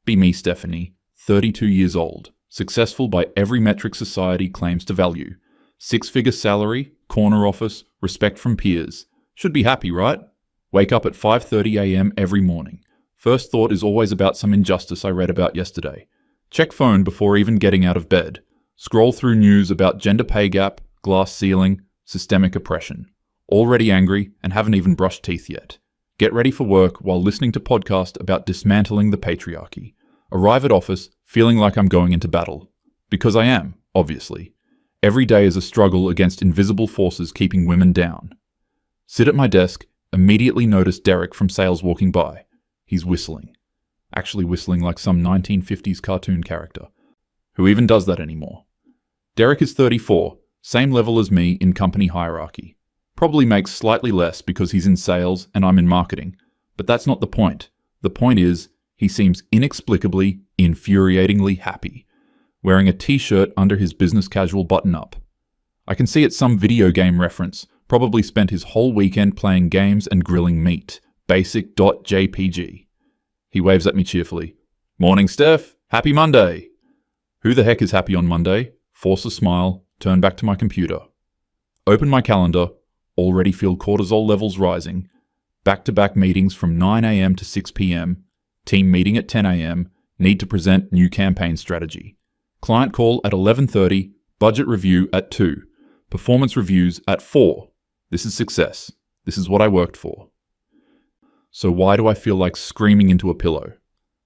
Be me, Stephanie, 32 years old, successful by every metric society claims to value. 6-figure salary, corner office, respect from peers. Should be happy, right? Wake up at 5:30 a.m. every morning. First thought is always about some injustice I read about yesterday. Check phone before even getting out of bed. Scroll through news about gender pay gap, glass ceiling, systemic oppression. Already angry and haven't even brushed teeth yet. Get ready for work while listening to podcast about dismantling the patriarchy. Arrive at office feeling like I'm going into battle. Because I am, obviously. Every day is a struggle against invisible forces keeping women down. Sit at my desk, immediately notice Derek from sales walking by. He's whistling. Actually whistling like some 1950s cartoon character. Who even does that anymore? Derek is 34, same level as me in company hierarchy. Probably makes slightly less because he's in sales and I'm in marketing. But that's not the point. The point is, he seems inexplicably, infuriatingly happy, wearing a t-shirt under his business casual button-up. I can see it's some video game reference, probably spent his whole weekend playing games and grilling meat. Basic.jpg. He waves at me cheerfully. Morning, Steph. Happy Monday. Who the heck is happy on Monday? Force a smile, turn back to my computer. Open my calendar, already feel cortisol levels rising. Back-to-back meetings from 9 a.m. to 6 p.m. Team meeting at 10 a.m. Need to present new campaign strategy. Client call at 11:30. Budget review at 2. Performance reviews at 4. This is success. This is what I worked for. So why do I feel like screaming into a pillow?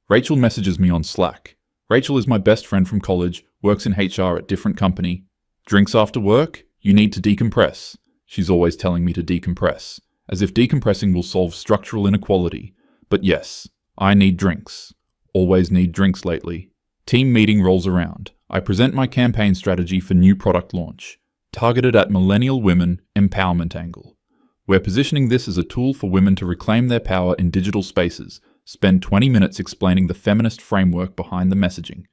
Rachel messages me on Slack. Rachel is my best friend from college, works in HR at different company. Drinks after work? You need to decompress. She's always telling me to decompress, as if decompressing will solve structural inequality. But yes, I need drinks. Always need drinks lately. Team meeting rolls around. I present my campaign strategy for new product launch, targeted at millennial women empowerment angle. We're positioning this as a tool for women to reclaim their power in digital spaces. Spend 20 minutes explaining the feminist framework behind the messaging.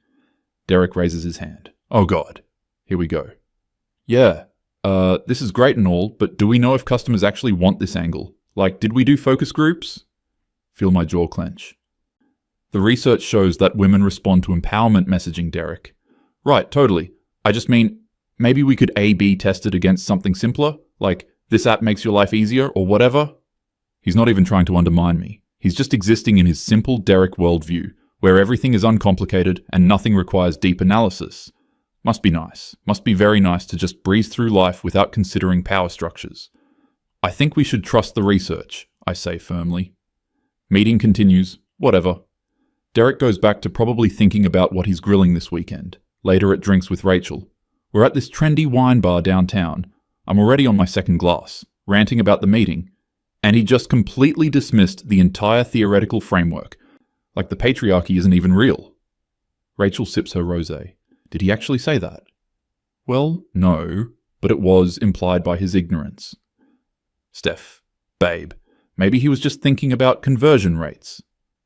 Derek raises his hand. Oh God. Here we go. Yeah, this is great and all, but do we know if customers actually want this angle? Like, did we do focus groups? Feel my jaw clench. The research shows that women respond to empowerment messaging, Derek. Right, totally. I just mean, maybe we could A/B test it against something simpler, like this app makes your life easier or whatever. He's not even trying to undermine me. He's just existing in his simple Derek worldview, where everything is uncomplicated and nothing requires deep analysis. Must be nice. Must be very nice to just breeze through life without considering power structures. I think we should trust the research, I say firmly. Meeting continues. Whatever. Derek goes back to probably thinking about what he's grilling this weekend. Later at drinks with Rachel. We're at this trendy wine bar downtown. I'm already on my second glass, ranting about the meeting, and he just completely dismissed the entire theoretical framework, like the patriarchy isn't even real. Rachel sips her rosé. Did he actually say that? Well, no, but it was implied by his ignorance. Steph, babe, maybe he was just thinking about conversion rates.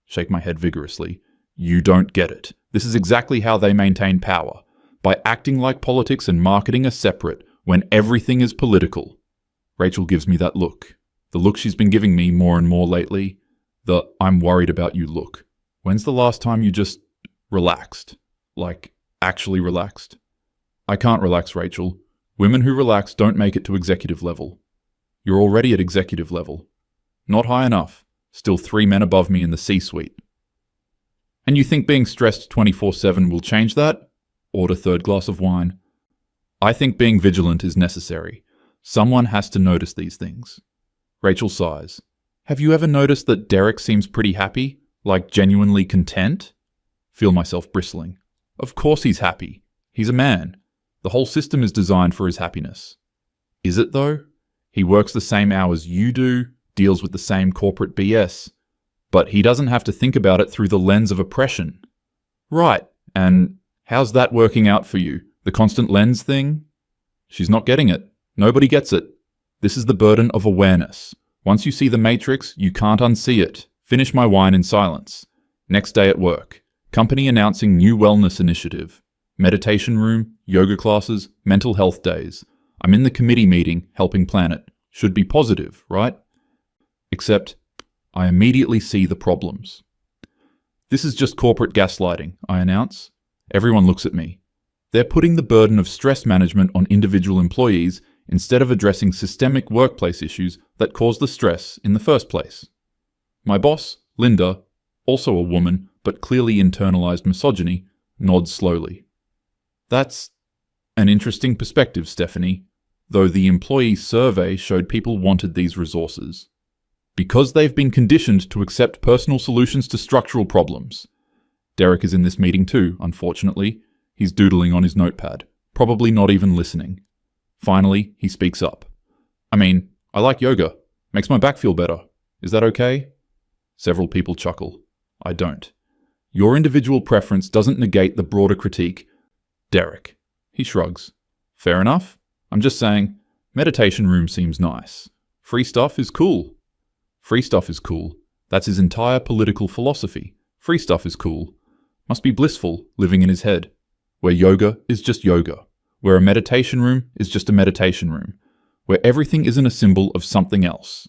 Shake my head vigorously. You don't get it. This is exactly how they maintain power, by acting like politics and marketing are separate when everything is political. Rachel gives me that look. The look she's been giving me more and more lately. The I'm worried about you look. When's the last time you just relaxed? Like, actually relaxed? I can't relax, Rachel. Women who relax don't make it to executive level. You're already at executive level. Not high enough. Still 3 men above me in the C-suite. And you think being stressed 24/7 will change that? Order third glass of wine. I think being vigilant is necessary. Someone has to notice these things. Rachel sighs. Have you ever noticed that Derek seems pretty happy? Like genuinely content? Feel myself bristling. Of course he's happy. He's a man. The whole system is designed for his happiness. Is it though? He works the same hours you do, deals with the same corporate BS. But he doesn't have to think about it through the lens of oppression. Right, and how's that working out for you? The constant lens thing? She's not getting it. Nobody gets it. This is the burden of awareness. Once you see the matrix, you can't unsee it. Finish my wine in silence. Next day at work. Company announcing new wellness initiative. Meditation room, yoga classes, mental health days. I'm in the committee meeting, helping plan it. Should be positive, right? Except, I immediately see the problems. This is just corporate gaslighting, I announce. Everyone looks at me. They're putting the burden of stress management on individual employees instead of addressing systemic workplace issues that cause the stress in the first place. My boss, Linda, also a woman but clearly internalized misogyny, nods slowly. That's an interesting perspective, Stephanie, though the employee survey showed people wanted these resources. Because they've been conditioned to accept personal solutions to structural problems. Derek is in this meeting too, unfortunately. He's doodling on his notepad, probably not even listening. Finally, he speaks up. I like yoga. Makes my back feel better. Is that okay? Several people chuckle. I don't. Your individual preference doesn't negate the broader critique. Derek. He shrugs. Fair enough. I'm just saying, meditation room seems nice. Free stuff is cool. Free stuff is cool. That's his entire political philosophy. Free stuff is cool. Must be blissful living in his head. Where yoga is just yoga. Where a meditation room is just a meditation room. Where everything isn't a symbol of something else.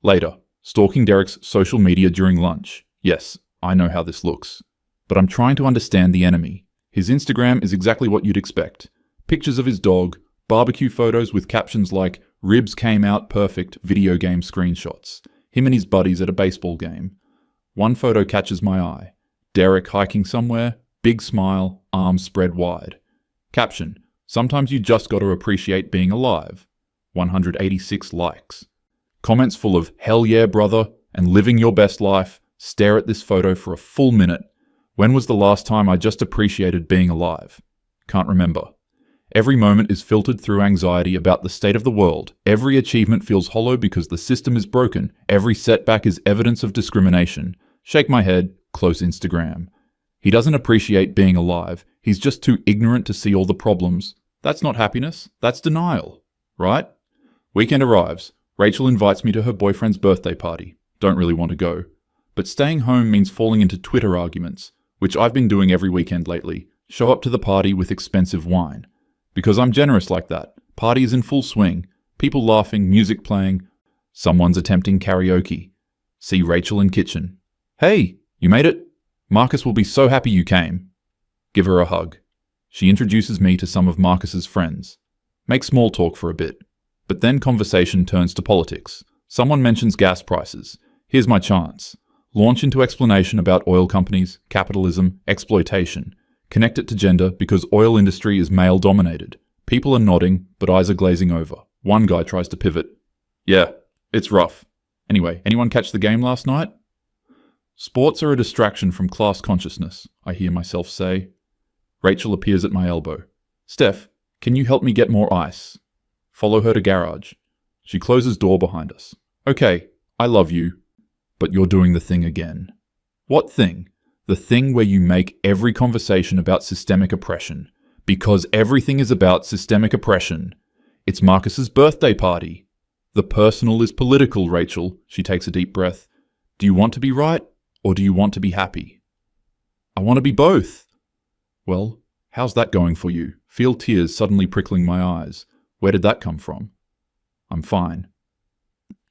Later, stalking Derek's social media during lunch. Yes, I know how this looks. But I'm trying to understand the enemy. His Instagram is exactly what you'd expect. Pictures of his dog, barbecue photos with captions like, "Ribs came out perfect," video game screenshots. Him and his buddies at a baseball game. One photo catches my eye. Derek hiking somewhere, big smile, arms spread wide. Caption, "Sometimes you just gotta appreciate being alive." 186 likes. Comments full of "hell yeah brother" and "living your best life" stare at this photo for a full minute. When was the last time I just appreciated being alive? Can't remember. Every moment is filtered through anxiety about the state of the world. Every achievement feels hollow because the system is broken. Every setback is evidence of discrimination. Shake my head, close Instagram. He doesn't appreciate being alive. He's just too ignorant to see all the problems. That's not happiness. That's denial. Right? Weekend arrives. Rachel invites me to her boyfriend's birthday party. Don't really want to go. But staying home means falling into Twitter arguments, which I've been doing every weekend lately. Show up to the party with expensive wine. Because I'm generous like that. Party is in full swing. People laughing, music playing. Someone's attempting karaoke. See Rachel in kitchen. "Hey, you made it? Marcus will be so happy you came." Give her a hug. She introduces me to some of Marcus's friends. Make small talk for a bit. But then conversation turns to politics. Someone mentions gas prices. Here's my chance. Launch into explanation about oil companies, capitalism, exploitation. Connect it to gender because oil industry is male-dominated. People are nodding, but eyes are glazing over. One guy tries to pivot. "Yeah, it's rough. Anyway, anyone catch the game last night?" Sports are a distraction from class consciousness, I hear myself say. Rachel appears at my elbow. "Steph, can you help me get more ice?" Follow her to garage. She closes door behind us. "Okay, I love you, but you're doing the thing again." "What thing?" "The thing where you make every conversation about systemic oppression. Because everything is about systemic oppression. It's Marcus's birthday party. The personal is political, Rachel." She takes a deep breath. "Do you want to be right, or do you want to be happy?" "I want to be both." "Well, how's that going for you?" Feel tears suddenly prickling my eyes. Where did that come from? "I'm fine."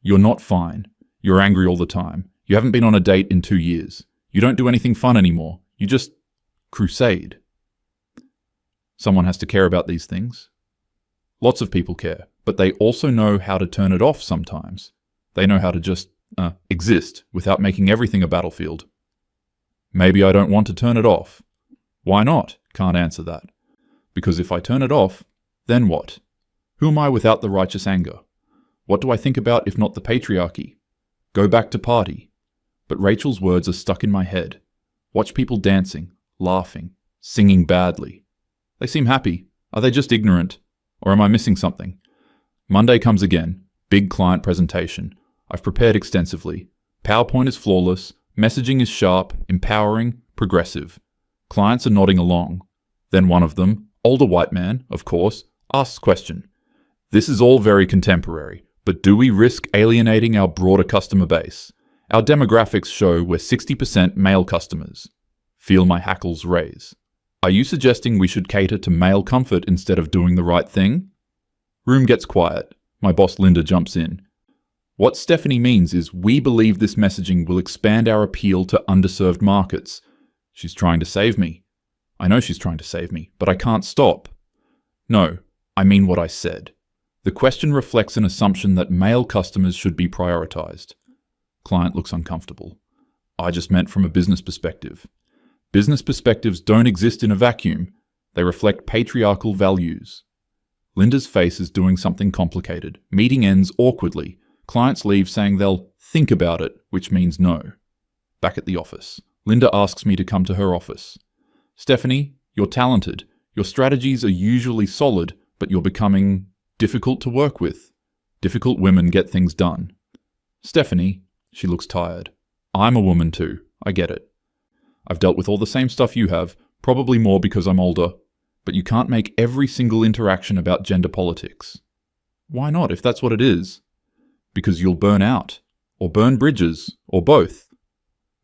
"You're not fine. You're angry all the time. You haven't been on a date in 2 years. You don't do anything fun anymore. You just crusade." Someone has to care about these things. Lots of people care, but they also know how to turn it off sometimes. They know how to just exist without making everything a battlefield. Maybe I don't want to turn it off. Why not? Can't answer that. Because if I turn it off, then what? Who am I without the righteous anger? What do I think about if not the patriarchy? Go back to party. But Rachel's words are stuck in my head. Watch people dancing, laughing, singing badly. They seem happy. Are they just ignorant? Or am I missing something? Monday comes again. Big client presentation. I've prepared extensively. PowerPoint is flawless. Messaging is sharp, empowering, progressive. Clients are nodding along. Then one of them, older white man, of course, asks question. This is all very contemporary, but do we risk alienating our broader customer base? Our demographics show we're 60% male customers. Feel my hackles raise. Are you suggesting we should cater to male comfort instead of doing the right thing? Room gets quiet. My boss Linda jumps in. What Stephanie means is we believe this messaging will expand our appeal to underserved markets. She's trying to save me. I know she's trying to save me, but I can't stop. No, I mean what I said. The question reflects an assumption that male customers should be prioritized. Client looks uncomfortable. I just meant from a business perspective. Business perspectives don't exist in a vacuum. They reflect patriarchal values. Linda's face is doing something complicated. Meeting ends awkwardly. Clients leave saying they'll think about it, which means no. Back at the office, Linda asks me to come to her office. Stephanie, you're talented. Your strategies are usually solid, but you're becoming difficult to work with. Difficult women get things done. Stephanie, she looks tired. I'm a woman too. I get it. I've dealt with all the same stuff you have, probably more because I'm older, but you can't make every single interaction about gender politics. Why not, if that's what it is? Because you'll burn out, or burn bridges, or both.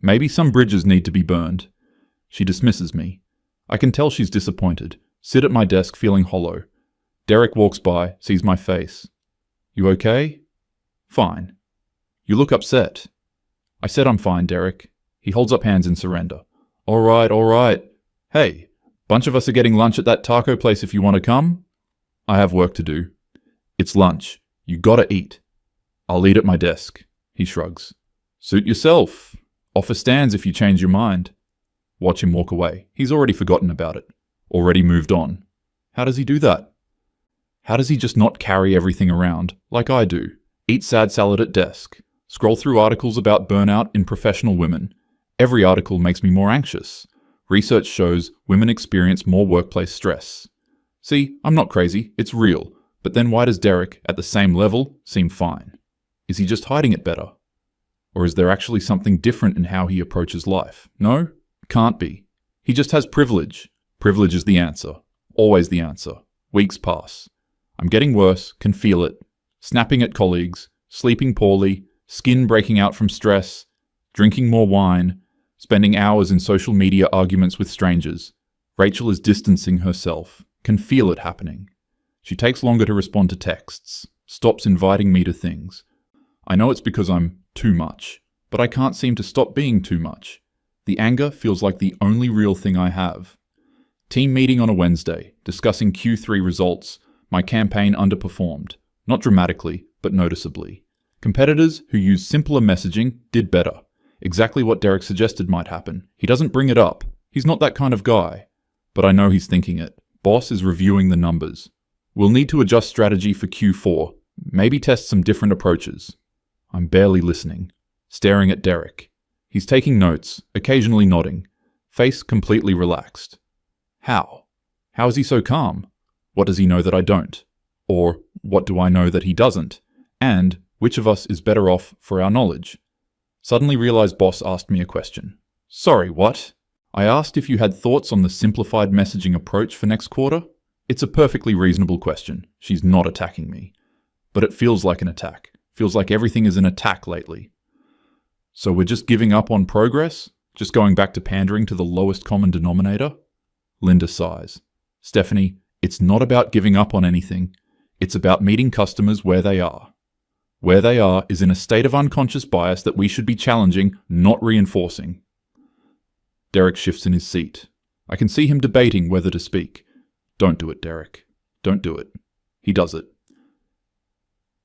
Maybe some bridges need to be burned. She dismisses me. I can tell she's disappointed. Sit at my desk feeling hollow. Derek walks by, sees my face. You okay? Fine. You look upset. I said I'm fine, Derek. He holds up hands in surrender. All right. Hey, bunch of us are getting lunch at that taco place if you want to come. I have work to do. It's lunch. You gotta eat. I'll eat at my desk. He shrugs. Suit yourself. Offer stands if you change your mind. Watch him walk away. He's already forgotten about it. Already moved on. How does he do that? How does he just not carry everything around, like I do? Eat sad salad at desk. Scroll through articles about burnout in professional women. Every article makes me more anxious. Research shows women experience more workplace stress. See, I'm not crazy. It's real. But then why does Derek, at the same level, seem fine? Is he just hiding it better? Or is there actually something different in how he approaches life? No? Can't be. He just has privilege. Privilege is the answer. Always the answer. Weeks pass. I'm getting worse, can feel it. Snapping at colleagues, sleeping poorly, skin breaking out from stress, drinking more wine, spending hours in social media arguments with strangers. Rachel is distancing herself, can feel it happening. She takes longer to respond to texts, stops inviting me to things. I know it's because I'm too much, but I can't seem to stop being too much. The anger feels like the only real thing I have. Team meeting on a Wednesday, discussing Q3 results. My campaign underperformed, not dramatically, but noticeably. Competitors who used simpler messaging did better. Exactly what Derek suggested might happen. He doesn't bring it up. He's not that kind of guy. But I know he's thinking it. Boss is reviewing the numbers. We'll need to adjust strategy for Q4. Maybe test some different approaches. I'm barely listening. Staring at Derek. He's taking notes, occasionally nodding. Face completely relaxed. How? How is he so calm? What does he know that I don't? Or what do I know that he doesn't? And which of us is better off for our knowledge? Suddenly realized boss asked me a question. Sorry, what? I asked if you had thoughts on the simplified messaging approach for next quarter. It's a perfectly reasonable question. She's not attacking me. But it feels like an attack. Feels like everything is an attack lately. So we're just giving up on progress? Just going back to pandering to the lowest common denominator? Linda sighs. Stephanie, it's not about giving up on anything. It's about meeting customers where they are. Where they are is in a state of unconscious bias that we should be challenging, not reinforcing. Derek shifts in his seat. I can see him debating whether to speak. Don't do it, Derek. Don't do it. He does it.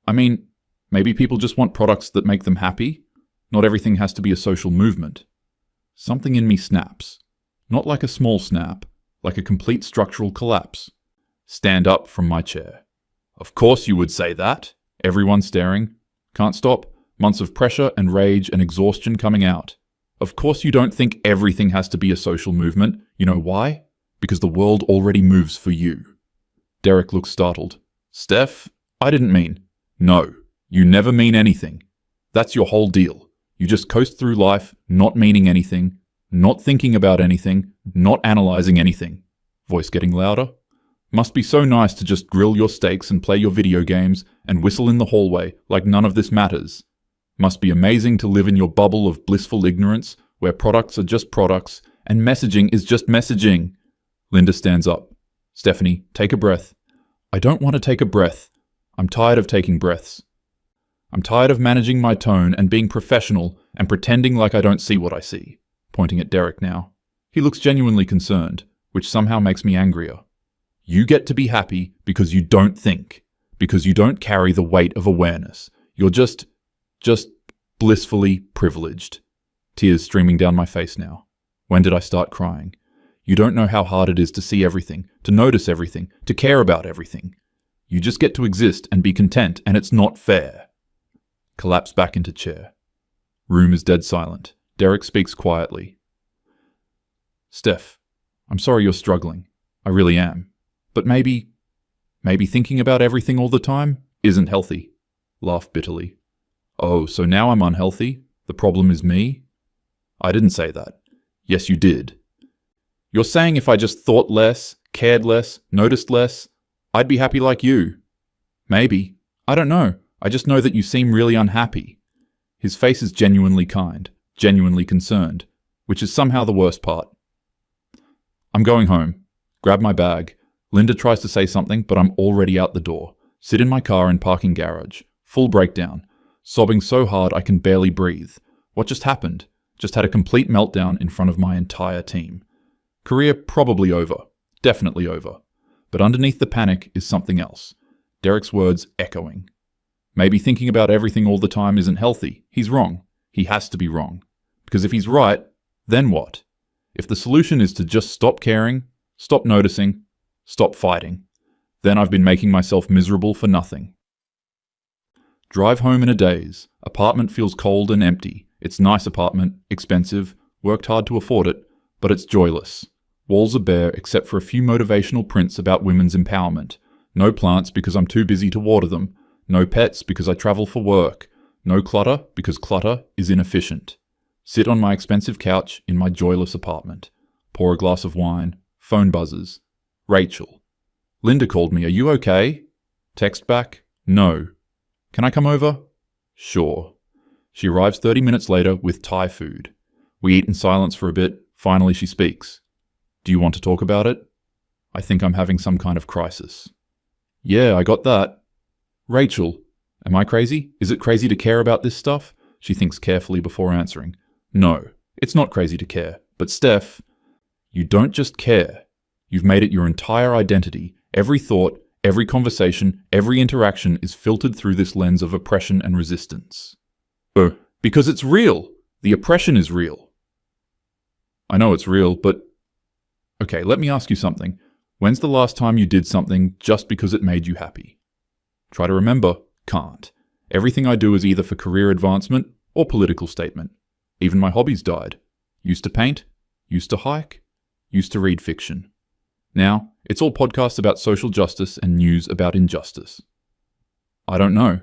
I mean, maybe people just want products that make them happy. Not everything has to be a social movement. Something in me snaps. Not like a small snap, like a complete structural collapse. Stand up from my chair. Of course you would say that. Everyone staring. Can't stop. Months of pressure and rage and exhaustion coming out. Of course you don't think everything has to be a social movement. You know why? Because the world already moves for you. Derek looks startled. Steph, I didn't mean. No, you never mean anything. That's your whole deal. You just coast through life, not meaning anything, not thinking about anything, not analyzing anything. Voice getting louder. Must be so nice to just grill your steaks and play your video games and whistle in the hallway like none of this matters. Must be amazing to live in your bubble of blissful ignorance where products are just products and messaging is just messaging. Linda stands up. Stephanie, take a breath. I don't want to take a breath. I'm tired of taking breaths. I'm tired of managing my tone and being professional and pretending like I don't see what I see. Pointing at Derek now. He looks genuinely concerned, which somehow makes me angrier. You get to be happy because you don't think, because you don't carry the weight of awareness. You're just blissfully privileged. Tears streaming down my face now. When did I start crying? You don't know how hard it is to see everything, to notice everything, to care about everything. You just get to exist and be content, and it's not fair. Collapse back into chair. Room is dead silent. Derek speaks quietly. Steph, I'm sorry you're struggling. I really am. But maybe thinking about everything all the time isn't healthy. Laugh bitterly. Oh, so now I'm unhealthy? The problem is me? I didn't say that. Yes, you did. You're saying if I just thought less, cared less, noticed less, I'd be happy like you. Maybe. I don't know. I just know that you seem really unhappy. His face is genuinely kind, genuinely concerned, which is somehow the worst part. I'm going home. Grab my bag. Linda tries to say something, but I'm already out the door. Sit in my car in parking garage. Full breakdown. Sobbing so hard I can barely breathe. What just happened? Just had a complete meltdown in front of my entire team. Career probably over. Definitely over. But underneath the panic is something else. Derek's words echoing. Maybe thinking about everything all the time isn't healthy. He's wrong. He has to be wrong. Because if he's right, then what? If the solution is to just stop caring, stop noticing, stop fighting, then I've been making myself miserable for nothing. Drive home in a daze. Apartment feels cold and empty. It's nice apartment, expensive, worked hard to afford it, but it's joyless. Walls are bare except for a few motivational prints about women's empowerment. No plants because I'm too busy to water them. No pets because I travel for work. No clutter because clutter is inefficient. Sit on my expensive couch in my joyless apartment. Pour a glass of wine. Phone buzzes. Rachel. Linda called me. Are you okay? Text back. No. Can I come over? Sure. She arrives 30 minutes later with Thai food. We eat in silence for a bit. Finally she speaks. Do you want to talk about it? I think I'm having some kind of crisis. Yeah, I got that. Rachel. Am I crazy? Is it crazy to care about this stuff? She thinks carefully before answering. No, it's not crazy to care. But Steph, you don't just care. You've made it your entire identity. Every thought, every conversation, every interaction is filtered through this lens of oppression and resistance. Because it's real. The oppression is real. I know it's real, but... Okay, let me ask you something. When's the last time you did something just because it made you happy? Try to remember. Can't. Everything I do is either for career advancement or political statement. Even my hobbies died. Used to paint, used to hike, used to read fiction. Now, it's all podcasts about social justice and news about injustice. I don't know.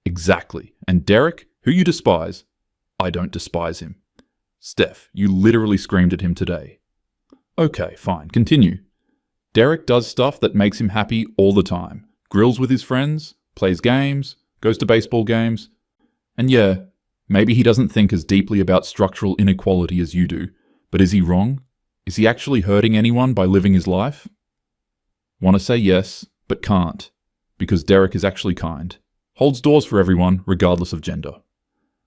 Exactly. And Derek, who you despise, I don't despise him. Steph, you literally screamed at him today. Okay, fine, continue. Derek does stuff that makes him happy all the time. Grills with his friends, plays games, goes to baseball games. And yeah, maybe he doesn't think as deeply about structural inequality as you do, but is he wrong? Is he actually hurting anyone by living his life? Want to say yes, but can't, because Derek is actually kind. Holds doors for everyone, regardless of gender.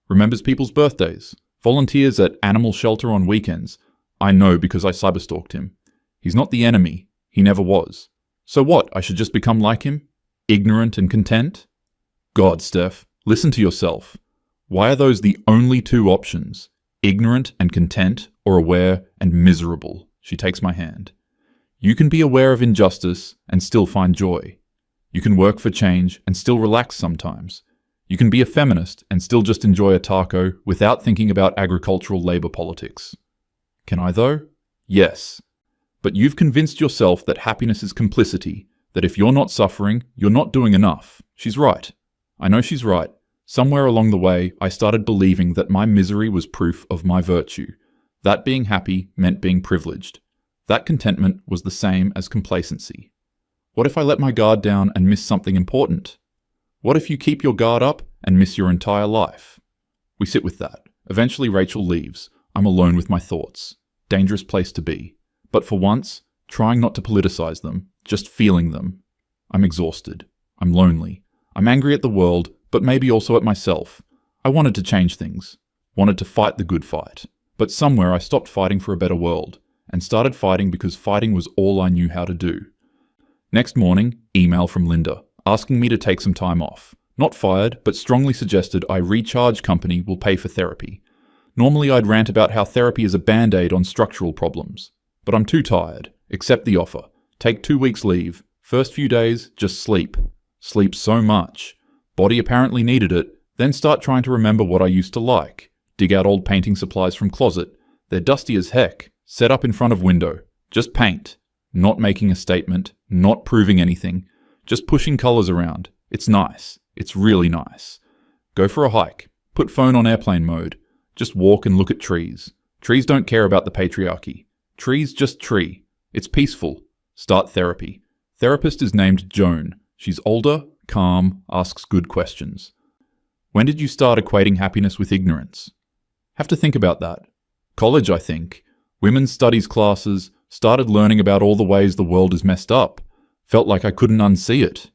Remembers people's birthdays. Volunteers at animal shelter on weekends. I know because I cyberstalked him. He's not the enemy. He never was. So what, I should just become like him? Ignorant and content? God, Steph, listen to yourself. Why are those the only two options? Ignorant and content, or aware and miserable? She takes my hand. You can be aware of injustice and still find joy. You can work for change and still relax sometimes. You can be a feminist and still just enjoy a taco without thinking about agricultural labor politics. Can I though? Yes. But you've convinced yourself that happiness is complicity, that if you're not suffering, you're not doing enough. She's right. I know she's right. Somewhere along the way, I started believing that my misery was proof of my virtue. That being happy meant being privileged. That contentment was the same as complacency. What if I let my guard down and miss something important? What if you keep your guard up and miss your entire life? We sit with that. Eventually Rachel leaves. I'm alone with my thoughts. Dangerous place to be. But for once, trying not to politicize them, just feeling them. I'm exhausted. I'm lonely. I'm angry at the world, but maybe also at myself. I wanted to change things, wanted to fight the good fight. But somewhere I stopped fighting for a better world, and started fighting because fighting was all I knew how to do. Next morning, email from Linda, asking me to take some time off. Not fired, but strongly suggested I recharge company will pay for therapy. Normally I'd rant about how therapy is a band-aid on structural problems. But I'm too tired. Accept the offer. Take 2 weeks leave. First few days, just sleep. Sleep so much. Body apparently needed it. Then start trying to remember what I used to like. Dig out old painting supplies from closet. They're dusty as heck. Set up in front of window. Just paint. Not making a statement. Not proving anything. Just pushing colors around. It's nice. It's really nice. Go for a hike. Put phone on airplane mode. Just walk and look at trees. Trees don't care about the patriarchy. Trees just tree. It's peaceful. Start therapy. Therapist is named Joan. She's older, calm, asks good questions. When did you start equating happiness with ignorance? Have to think about that. College, I think. Women's studies classes. Started learning about all the ways the world is messed up. Felt like I couldn't unsee it.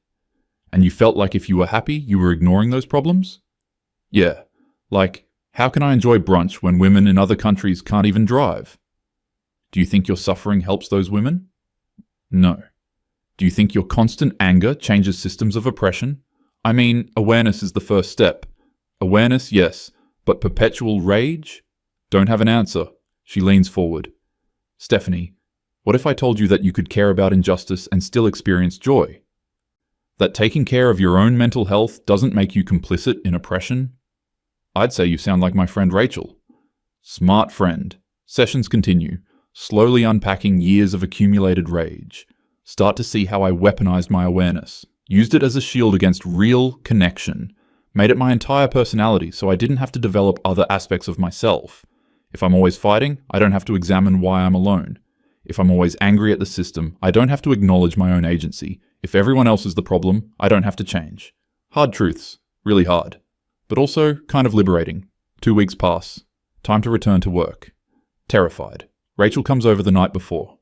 And you felt like if you were happy, you were ignoring those problems? Yeah. Like, how can I enjoy brunch when women in other countries can't even drive? Do you think your suffering helps those women? No. Do you think your constant anger changes systems of oppression? I mean, awareness is the first step. Awareness, yes, but perpetual rage? Don't have an answer. She leans forward. Stephanie, what if I told you that you could care about injustice and still experience joy? That taking care of your own mental health doesn't make you complicit in oppression? I'd say you sound like my friend Rachel. Smart friend. Sessions continue, slowly unpacking years of accumulated rage. Start to see how I weaponized my awareness, used it as a shield against real connection, made it my entire personality so I didn't have to develop other aspects of myself. If I'm always fighting, I don't have to examine why I'm alone. If I'm always angry at the system, I don't have to acknowledge my own agency. If everyone else is the problem, I don't have to change. Hard truths. Really hard. But also kind of liberating. 2 weeks pass. Time to return to work. Terrified. Rachel comes over the night before.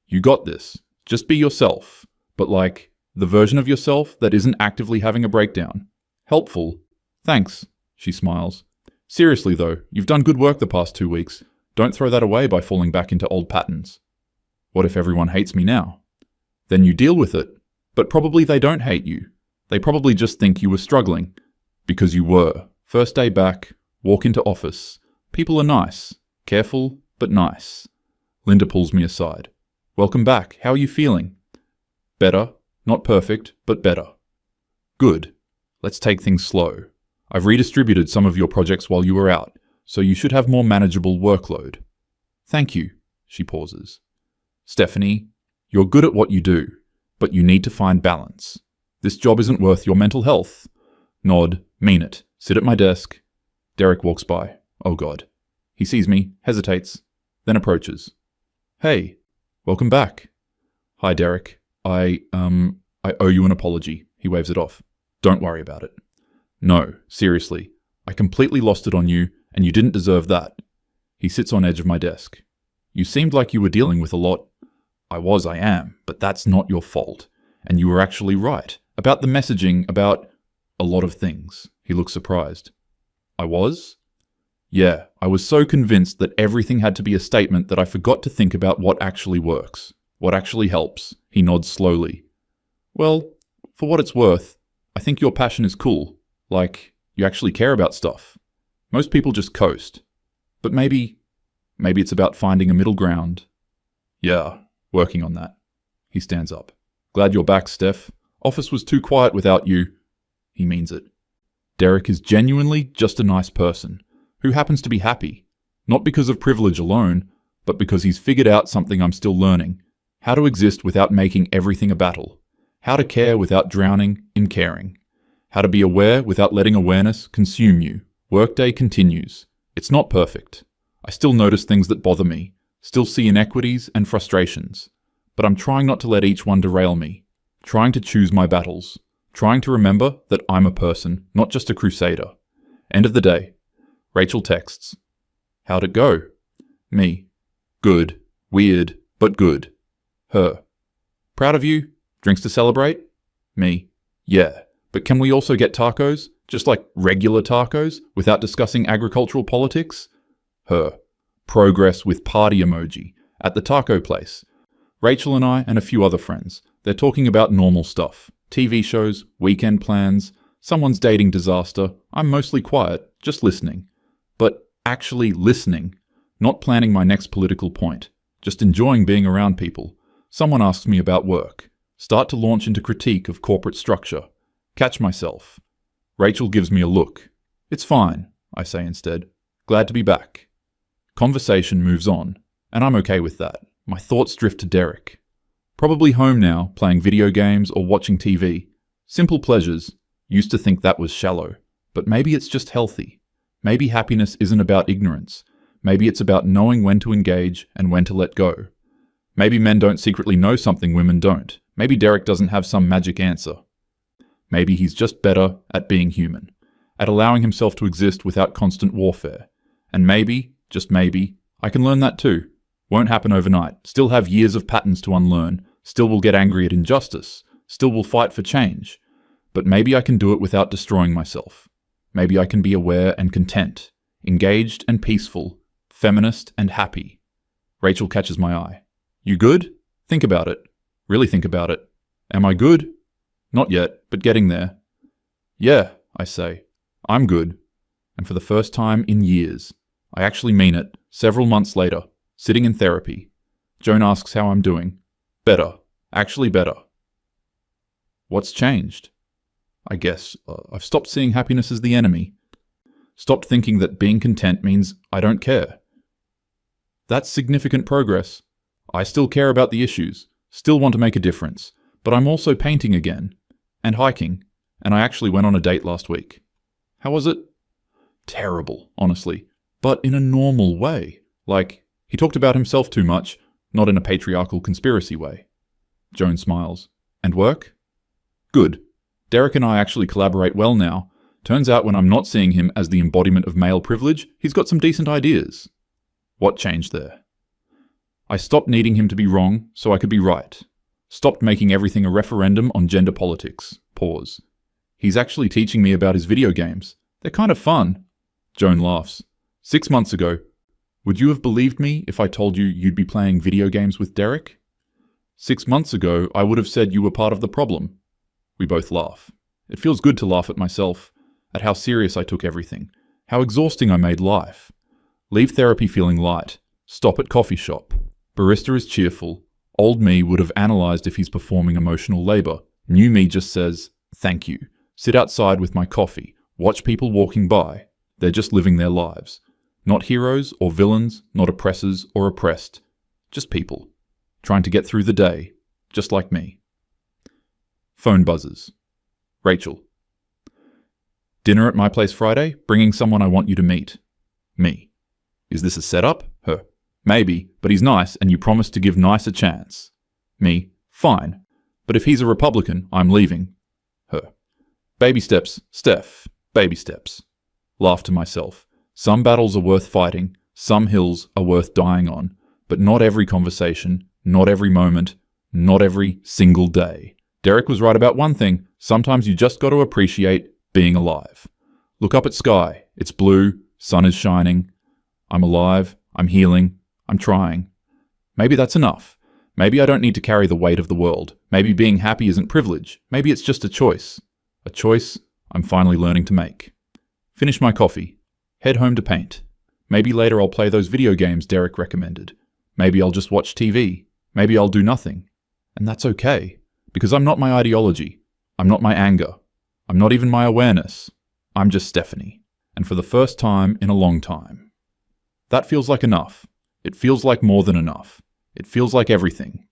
You got this. Just be yourself. But like, the version of yourself that isn't actively having a breakdown. Helpful. Thanks. She smiles. Seriously though, you've done good work the past 2 weeks. Don't throw that away by falling back into old patterns. What if everyone hates me now? Then you deal with it. But probably they don't hate you. They probably just think you were struggling. Because you were. First day back, walk into office. People are nice. Careful, but nice. Linda pulls me aside. Welcome back. How are you feeling? Better. Not perfect, but better. Good. Let's take things slow. I've redistributed some of your projects while you were out, so you should have more manageable workload. Thank you. She pauses. Stephanie, you're good at what you do, but you need to find balance. This job isn't worth your mental health. Nod. Mean it. Sit at my desk. Derek walks by. Oh God. He sees me, hesitates, then approaches. Hey, welcome back. Hi, Derek. I owe you an apology. He waves it off. Don't worry about it. No, seriously. I completely lost it on you, and you didn't deserve that. He sits on edge of my desk. You seemed like you were dealing with a lot. I am, but that's not your fault. And you were actually right. About the messaging, about a lot of things. He looks surprised. I was? Yeah, I was so convinced that everything had to be a statement that I forgot to think about what actually works. What actually helps. He nods slowly. Well, for what it's worth, I think your passion is cool. Like, you actually care about stuff. Most people just coast. But maybe it's about finding a middle ground. Yeah, working on that. He stands up. Glad you're back, Steph. Office was too quiet without you. He means it. Derek is genuinely just a nice person, who happens to be happy. Not because of privilege alone, but because he's figured out something I'm still learning. How to exist without making everything a battle. How to care without drowning in caring. How to be aware without letting awareness consume you. Workday continues. It's not perfect. I still notice things that bother me, still see inequities and frustrations. But I'm trying not to let each one derail me. Trying to choose my battles. Trying to remember that I'm a person, not just a crusader. End of the day. Rachel texts. How'd it go? Me. Good. Weird, but good. Her. Proud of you? Drinks to celebrate? Me. Yeah, But can we also get tacos? Just like regular tacos, without discussing agricultural politics? Her. Progress with party emoji. At the taco place. Rachel and I and a few other friends. They're talking about normal stuff. TV shows, weekend plans, someone's dating disaster. I'm mostly quiet, just listening. But actually listening. Not planning my next political point. Just enjoying being around people. Someone asks me about work. Start to launch into critique of corporate structure. Catch myself. Rachel gives me a look. It's fine, I say instead. Glad to be back. Conversation moves on, and I'm okay with that. My thoughts drift to Derek. Probably home now, playing video games or watching TV. Simple pleasures. Used to think that was shallow. But maybe it's just healthy. Maybe happiness isn't about ignorance. Maybe it's about knowing when to engage and when to let go. Maybe men don't secretly know something women don't. Maybe Derek doesn't have some magic answer. Maybe he's just better at being human, at allowing himself to exist without constant warfare. And maybe, just maybe, I can learn that too. Won't happen overnight. Still have years of patterns to unlearn. Still will get angry at injustice. Still will fight for change. But maybe I can do it without destroying myself. Maybe I can be aware and content, engaged and peaceful, feminist and happy. Rachel catches my eye. You good? Think about it. Really think about it. Am I good? Not yet, but getting there. Yeah, I say. I'm good. And for the first time in years, I actually mean it, several months later, sitting in therapy. Joan asks how I'm doing. Better. Actually better. What's changed? I guess I've stopped seeing happiness as the enemy. Stopped thinking that being content means I don't care. That's significant progress. I still care about the issues, still want to make a difference, but I'm also painting again. And hiking. And I actually went on a date last week. How was it? Terrible, honestly. But in a normal way. Like, he talked about himself too much, not in a patriarchal conspiracy way. Joan smiles. And work? Good. Derek and I actually collaborate well now. Turns out when I'm not seeing him as the embodiment of male privilege, he's got some decent ideas. What changed there? I stopped needing him to be wrong so I could be right. Stopped making everything a referendum on gender politics. Pause. He's actually teaching me about his video games. They're kind of fun. Joan laughs. 6 months ago, would you have believed me if I told you you'd be playing video games with Derek? 6 months ago, I would have said you were part of the problem. We both laugh. It feels good to laugh at myself, at how serious I took everything, how exhausting I made life. Leave therapy feeling light. Stop at coffee shop. Barista is cheerful. Old me would have analysed if he's performing emotional labour. New me just says, thank you. Sit outside with my coffee. Watch people walking by. They're just living their lives. Not heroes or villains, not oppressors or oppressed. Just people. Trying to get through the day. Just like me. Phone buzzes. Rachel. Dinner at my place Friday, bringing someone I want you to meet. Me. Is this a setup? Her. Maybe, but he's nice and you promised to give nice a chance. Me. Fine. But if he's a Republican, I'm leaving. Her. Baby steps, Steph. Baby steps. Laugh to myself. Some battles are worth fighting, some hills are worth dying on, but not every conversation, not every moment, not every single day. Derek was right about one thing. Sometimes you just got to appreciate being alive. Look up at sky. It's blue, sun is shining. I'm alive, I'm healing, I'm trying. Maybe that's enough. Maybe I don't need to carry the weight of the world. Maybe being happy isn't privilege. Maybe it's just a choice. A choice I'm finally learning to make. Finish my coffee. Head home to paint. Maybe later I'll play those video games Derek recommended. Maybe I'll just watch TV. Maybe I'll do nothing. And that's okay. Because I'm not my ideology. I'm not my anger. I'm not even my awareness. I'm just Stephanie. And for the first time in a long time. That feels like enough. It feels like more than enough. It feels like everything.